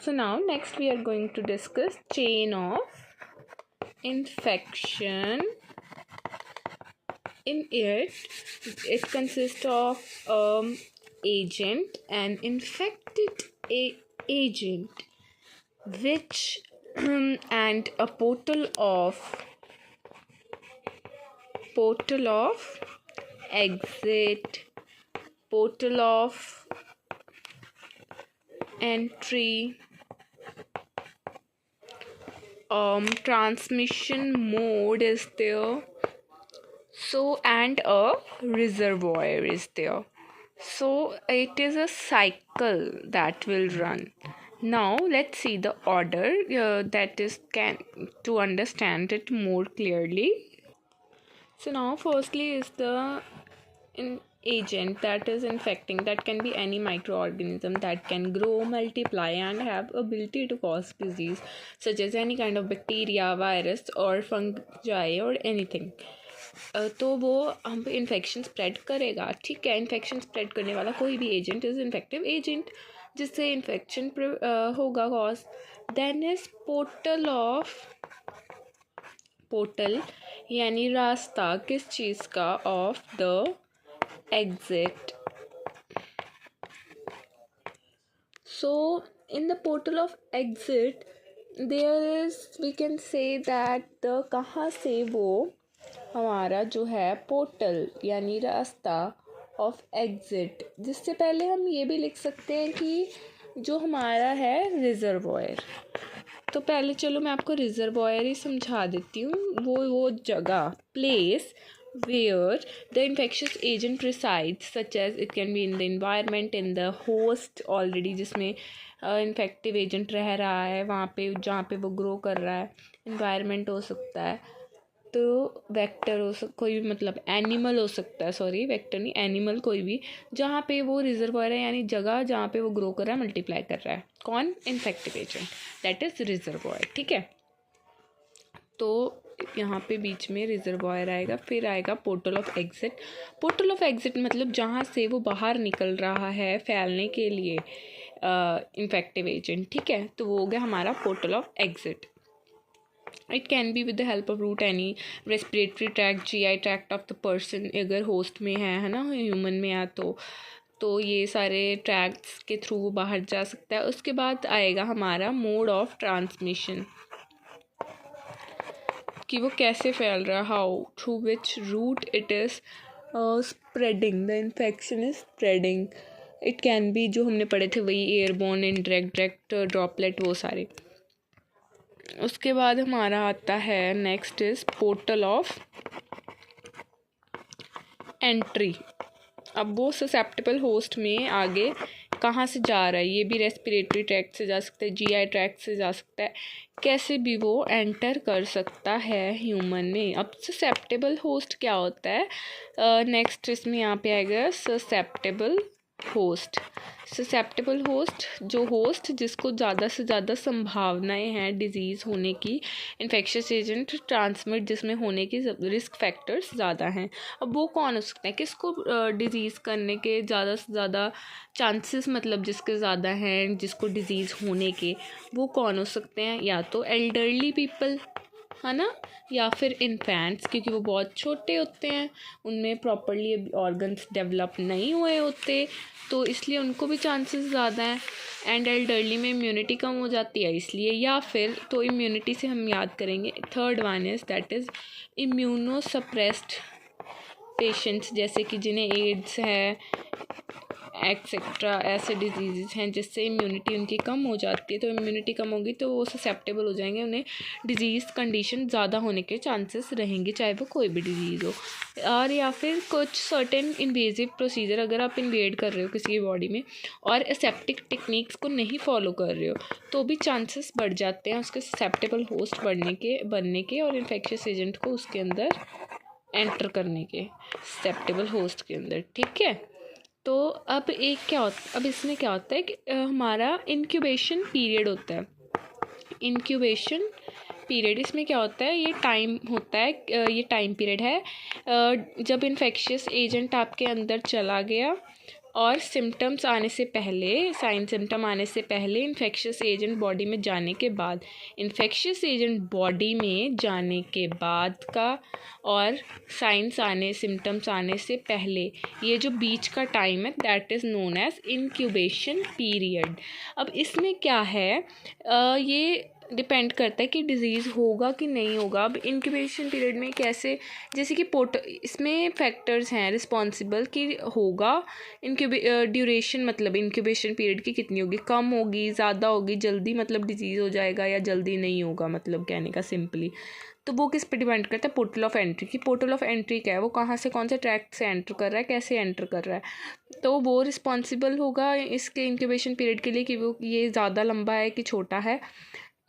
So now next we are going to discuss chain of infection. In it consists of agent and infected agent, which and a portal of exit, portal of entry, transmission mode is there, so and a reservoir is there. So it is a cycle that will run. Now let's see the order that is to understand it more clearly. So now firstly is the agent that is infecting, that can be any microorganism that can grow, multiply and have ability to cause disease, such as any kind of bacteria, virus or fungi or anything. तो वो हम पे infection spread करेगा. ठीक है, infection spread करने वाला कोई भी एजेंट इज इन्फेक्टिव एजेंट, जिससे इन्फेक्शन होगा कॉज. देन इज पोर्टल यानी रास्ता किस चीज़ का, of the exit. So in the portal of exit there is, we can say that the कहाँ से वो हमारा जो है पोर्टल यानी रास्ता ऑफ एग्जिट, जिससे पहले हम ये भी लिख सकते हैं कि जो हमारा है रिजर्वॉयर. तो पहले चलो मैं आपको रिजर्वॉयर ही समझा देती हूँ. वो जगह, place where the infectious agent resides, such as it can be in the environment, in the host already जिसमें infective agent रह रहा है वहाँ पे, जहाँ पे वो ग्रो कर रहा है. environment हो सकता है, तो वेक्टर हो कोई भी, मतलब एनिमल हो सकता है, सॉरी वेक्टर नहीं, एनिमल कोई भी, जहाँ पे वो रिजर्वॉयर है यानी जगह जहाँ पे वो ग्रो कर रहा है, मल्टीप्लाई कर रहा है. कौन? Infective agent, that is reservoir. ठीक है, तो यहाँ पे बीच में रिजर्वॉयर आएगा, फिर आएगा portal of exit. Portal of exit मतलब जहाँ से वो बाहर निकल रहा है फैलने के लिए इन्फेक्टिव एजेंट. ठीक है, तो वो हो गया हमारा portal of exit. It can be with the help of route any respiratory tract, GI tract of the person, अगर होस्ट में है ना, ह्यूमन में है तो ये सारे ट्रैक्ट्स के थ्रू वो बाहर जा सकता है. उसके बाद आएगा हमारा मोड ऑफ ट्रांसमिशन, कि वो कैसे फैल रहा, how, through which route it is spreading, the infection is spreading. It can B, जो हमने पढ़े थे वही, एयरबोर्न, डायरेक्ट ड्रॉपलेट, वो सारे. उसके बाद हमारा आता है next is portal of entry. अब वो ससेप्टेबल होस्ट में आगे कहाँ से जा रहा है, ये भी रेस्पिरेटरी ट्रैक्ट से जा सकता है, GI ट्रैक्ट से जा सकता है, कैसे भी वो एंटर कर सकता है ह्यूमन में. अब ससेप्टेबल होस्ट क्या होता है, नेक्स्ट इसमें यहाँ पे आएगा ससेप्टेबल होस्ट. ससेप्टेबल होस्ट, जो होस्ट जिसको ज़्यादा से ज़्यादा संभावनाएं हैं डिजीज़ होने की, इन्फेक्शियस एजेंट ट्रांसमिट जिसमें होने की रिस्क फैक्टर्स ज़्यादा हैं. अब वो कौन हो सकते हैं, किसको डिजीज़ करने के ज़्यादा से ज़्यादा चांसेस, मतलब जिसके ज़्यादा हैं जिसको डिजीज़ होने के, वो कौन हो सकते हैं, या तो एल्डरली पीपल है ना, या फिर इन्फेंट्स, क्योंकि वो बहुत छोटे होते हैं, उनमें प्रॉपरली ऑर्गन्स डेवलप नहीं हुए होते, तो इसलिए उनको भी चांसेस ज़्यादा हैं. एंड एल्डरली में इम्यूनिटी कम हो जाती है इसलिए, या फिर तो इम्यूनिटी से हम याद करेंगे third one is that is immunosuppressed patients, जैसे कि जिन्हें एड्स है एक्सेट्रा, ऐसे डिजीज़ हैं जिससे इम्यूनिटी उनकी कम हो जाती है. तो इम्यूनिटी कम होगी तो वो ससेप्टेबल हो जाएंगे, उन्हें डिजीज़ कंडीशन ज़्यादा होने के चांसेस रहेंगे, चाहे वो कोई भी डिजीज़ हो. और या फिर कुछ सर्टेन इन्वेजिव प्रोसीजर, अगर आप इन्वेड कर रहे हो किसी की बॉडी में और एसेप्टिक टेक्निक्स को नहीं फॉलो कर रहे हो, तो भी चांसेस बढ़ जाते हैं उसके ससेप्टेबल होस्ट बनने के और इन्फेक्शियस एजेंट को उसके अंदर एंटर करने के, ससेप्टेबल होस्ट के अंदर. ठीक है, तो अब इसमें क्या होता है कि हमारा इंक्यूबेशन पीरियड होता है. इंक्यूबेशन पीरियड, इसमें क्या होता है, ये टाइम होता है, ये टाइम पीरियड है जब इन्फेक्शियस एजेंट आपके अंदर चला गया, और सिम्टम्स आने से पहले, साइन सिम्टम आने से पहले, इन्फेक्शियस एजेंट बॉडी में जाने के बाद, इन्फेक्शियस एजेंट बॉडी में जाने के बाद का, और साइंस आने, सिम्टम्स आने से पहले, ये जो बीच का टाइम है that is known as incubation period. अब इसमें क्या है, ये डिपेंड करता है कि डिज़ीज़ होगा कि नहीं होगा। अब इंक्यूबेशन पीरियड में कैसे, जैसे कि इसमें फैक्टर्स हैं रिस्पॉन्सिबल कि होगा ड्यूरेशन, मतलब इंक्यूबेशन पीरियड की कितनी होगी, कम होगी, ज़्यादा होगी, जल्दी मतलब डिजीज़ हो जाएगा या जल्दी नहीं होगा, मतलब कहने का सिंपली। तो वो किस पे डिपेंड करता है, पोर्टल ऑफ एंट्री की। पोर्टल ऑफ एंट्री क्या है, वो कहाँ से, कौन से ट्रैक्ट से एंटर कर रहा है, कैसे एंटर कर रहा है, तो वो रिस्पॉन्सिबल होगा इसके इंक्यूबेशन पीरियड के लिए कि वो ये ज़्यादा लंबा है कि छोटा है।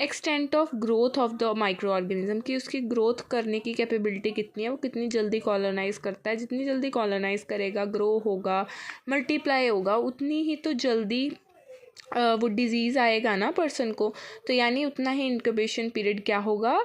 Extent of growth of the micro organism, की उसकी ग्रोथ करने की कैपेबिलिटी कितनी है, वो कितनी जल्दी कॉलोनाइज करता है, जितनी जल्दी कॉलोनाइज करेगा, ग्रो होगा, मल्टीप्लाई होगा, उतनी ही तो जल्दी वो डिज़ीज़ आएगा ना पर्सन को, तो यानी उतना ही इंक्यूबेशन पीरियड क्या होगा,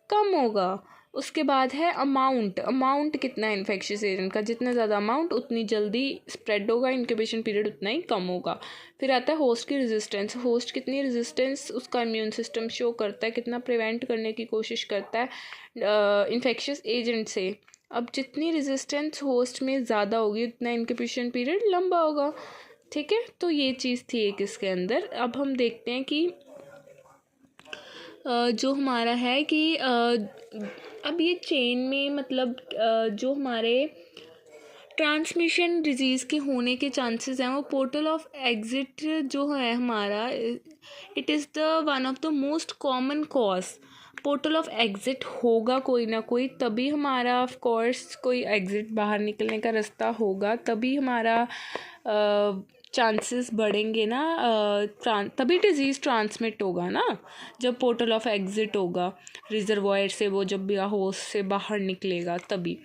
कम होगा। उसके बाद है अमाउंट कितना है इन्फेक्शियस एजेंट का, जितना ज़्यादा अमाउंट उतनी जल्दी स्प्रेड होगा, इंक्यूबेशन पीरियड उतना ही कम होगा। फिर आता है होस्ट की रेजिस्टेंस, होस्ट कितनी रेजिस्टेंस उसका इम्यून सिस्टम शो करता है, कितना प्रिवेंट करने की कोशिश करता है इन्फेक्शियस एजेंट से। अब जितनी रेजिस्टेंस होस्ट में ज़्यादा होगी उतना इंक्यूबेशन पीरियड लंबा होगा, ठीक है। तो ये चीज़ थी एक इसके अंदर। अब हम देखते हैं कि जो हमारा है कि अब ये चेन में मतलब जो हमारे ट्रांसमिशन डिजीज़ के होने के चांसेस हैं, वो पोर्टल ऑफ एग्ज़िट जो है हमारा, it is the one of the most common cause. Portal of exit होगा कोई ना कोई, तभी हमारा ऑफ कोर्स कोई एग्ज़िट, बाहर निकलने का रास्ता होगा, तभी हमारा चांसेस बढ़ेंगे ना, तभी डिज़ीज़ ट्रांसमिट होगा ना, जब पोर्टल ऑफ एग्ज़िट होगा रिजर्वॉयर से, वो जब भी होस्ट से बाहर निकलेगा तभी।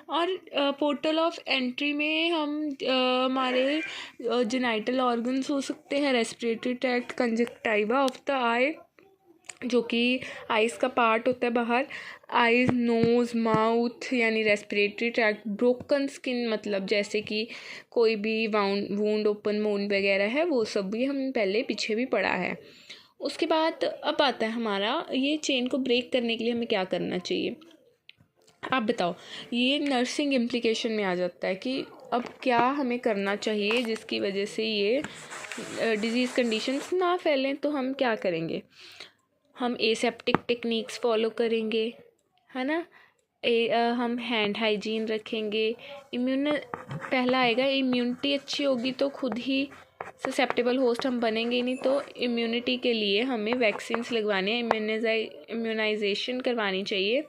और पोर्टल ऑफ एंट्री में हम हमारे जेनाइटल ऑर्गन्स हो सकते हैं, respiratory tract, conjunctiva of the eye, जो कि आइज़ का पार्ट होता है बाहर, आइज़, नोज़, माउथ यानी रेस्पिरेटरी ट्रैक्ट, ब्रोकन स्किन मतलब जैसे कि कोई भी वूंड, ओपन वूंड वगैरह है, वो सब भी हम पहले पीछे भी पढ़ा है। उसके बाद अब आता है हमारा, ये चेन को ब्रेक करने के लिए हमें क्या करना चाहिए, आप बताओ। ये नर्सिंग इम्प्लीकेशन में आ जाता है कि अब क्या हमें करना चाहिए जिसकी वजह से ये डिज़ीज़ कंडीशंस ना फैलें। तो हम क्या करेंगे, हम एसेप्टिक टेक्निक्स फॉलो करेंगे, है ना, हम हैंड हाइजीन रखेंगे, पहला आएगा इम्यूनिटी अच्छी होगी तो खुद ही ससेप्टेबल होस्ट हम बनेंगे ही नहीं, तो इम्यूनिटी के लिए हमें वैक्सीन्स लगवानी है, इम्यूनाइजेशन करवानी चाहिए।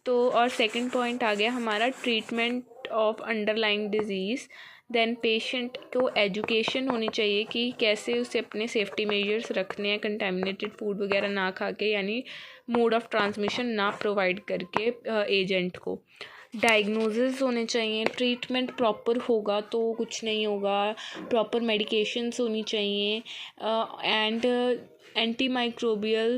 तो और सेकंड पॉइंट आ गया हमारा treatment of underlying disease. Then patient को एजुकेशन होनी चाहिए कि कैसे उसे अपने सेफ्टी मेजर्स रखने हैं, कंटेमिनेटेड फूड वगैरह ना खा के, यानी मोड ऑफ ट्रांसमिशन ना प्रोवाइड करके एजेंट को। डायग्नोसिस होने चाहिए, ट्रीटमेंट प्रॉपर होगा तो कुछ नहीं होगा, प्रॉपर मेडिकेशंस होनी चाहिए, एंड एंटी माइक्रोबियल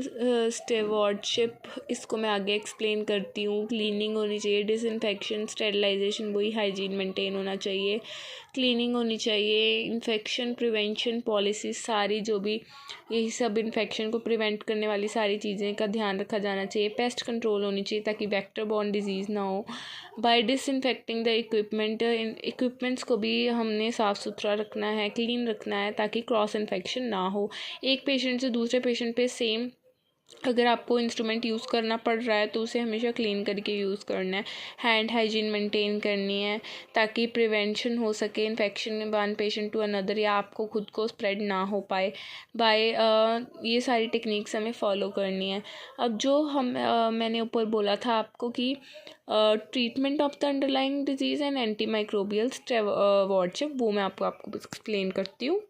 स्टेवॉर्डशिप, इसको मैं आगे एक्सप्लेन करती हूँ। क्लीनिंग होनी चाहिए, डिसइंफेक्शन, स्टेरिलाइजेशन, वही हाइजीन मेंटेन होना चाहिए, क्लीनिंग होनी चाहिए, इन्फेक्शन प्रिवेंशन पॉलिसी, सारी जो भी यही सब इन्फेक्शन को प्रिवेंट करने वाली सारी चीज़ें का ध्यान रखा जाना चाहिए। पेस्ट कंट्रोल होनी चाहिए ताकि वेक्टर बॉर्न डिजीज़ ना हो। बाय डिसइंफेक्टिंग द इक्विपमेंट्स को भी हमने साफ़ सुथरा रखना है, क्लीन रखना है, ताकि क्रॉस इन्फेक्शन ना हो। एक पेशेंट से दूसरे पेशेंट पे सेम अगर आपको इंस्ट्रूमेंट यूज़ करना पड़ रहा है तो उसे हमेशा क्लीन करके यूज़ करना है। हैंड हाइजीन मेंटेन करनी है ताकि प्रिवेंशन हो सके infection one patient to another, या आपको खुद को स्प्रेड ना हो पाए बाय ये सारी टेक्निक्स हमें फॉलो करनी है। अब जो मैंने ऊपर बोला था आपको कि treatment of the underlying disease and antimicrobial stewardship, वो मैं आपको एक्सप्लेन करती हूँ।